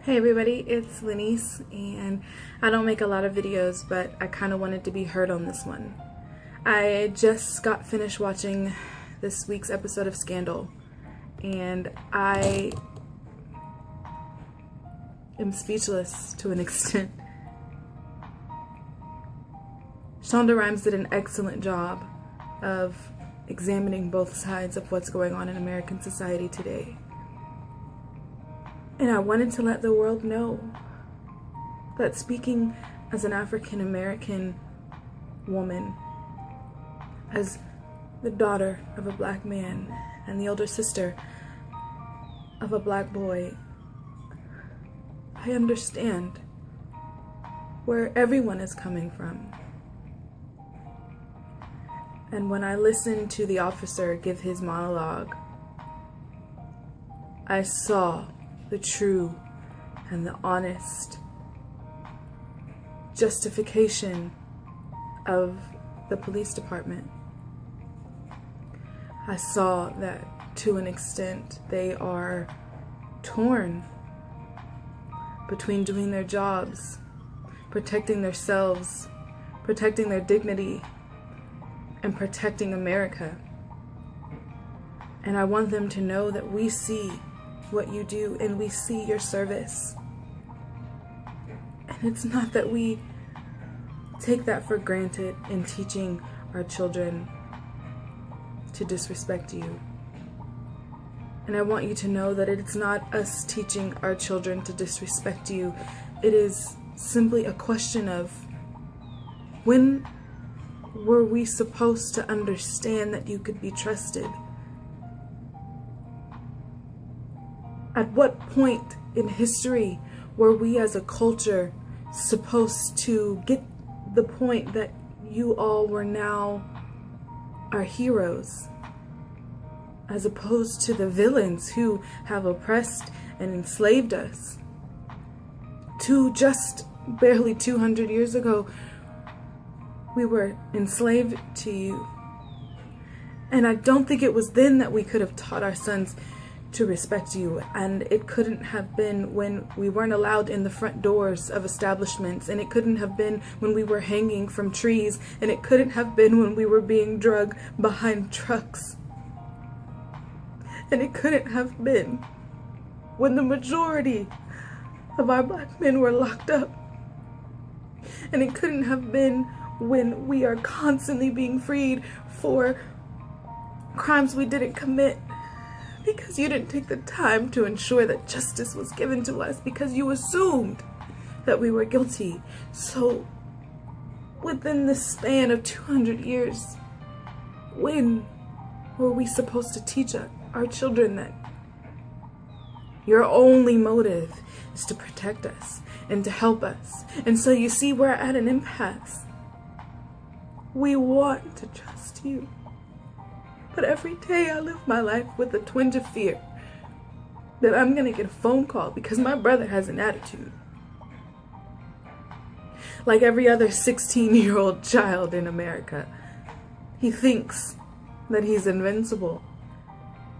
Hey everybody, it's Lenice, and I don't make a lot of videos, but I kind of wanted to be heard on this one. I just got finished watching this week's episode of Scandal, and I am speechless to an extent. Shonda Rhimes did an excellent job of examining both sides of what's going on in American society today. And I wanted to let the world know that, speaking as an African American woman, as the daughter of a black man and the older sister of a black boy, I understand where everyone is coming from. And when I listened to the officer give his monologue, I saw the true and the honest justification of the police department. I saw that to an extent they are torn between doing their jobs, protecting themselves, protecting their dignity, and protecting America. And I want them to know that we see what you do and we see your service. And it's not that we take that for granted in teaching our children to disrespect you. And I want you to know that it's not us teaching our children to disrespect you. It is simply a question of, when were we supposed to understand that you could be trusted? At what point in history were we as a culture supposed to get the point that you all were now our heroes, as opposed to the villains who have oppressed and enslaved us? To just barely 200 years ago, we were enslaved to you. And I don't think it was then that we could have taught our sons to respect you, and it couldn't have been when we weren't allowed in the front doors of establishments, and it couldn't have been when we were hanging from trees, and it couldn't have been when we were being drugged behind trucks, and it couldn't have been when the majority of our black men were locked up, and it couldn't have been when we are constantly being freed for crimes we didn't commit, because you didn't take the time to ensure that justice was given to us, because you assumed that we were guilty. So within the span of 200 years, when were we supposed to teach our children that your only motive is to protect us and to help us? And so you see, we're at an impasse. We want to trust you, but every day I live my life with a twinge of fear that I'm gonna get a phone call because my brother has an attitude. Like every other 16-year-old child in America, he thinks that he's invincible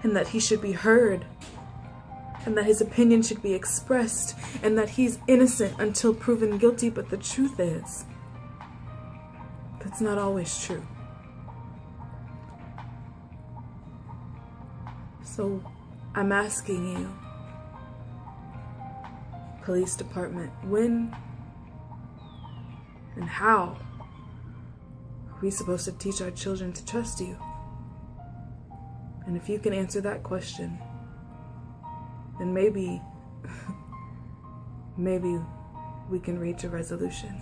and that he should be heard and that his opinion should be expressed and that he's innocent until proven guilty. But the truth is, that's not always true. So I'm asking you, police department, when and how are we supposed to teach our children to trust you? And if you can answer that question, then maybe we can reach a resolution.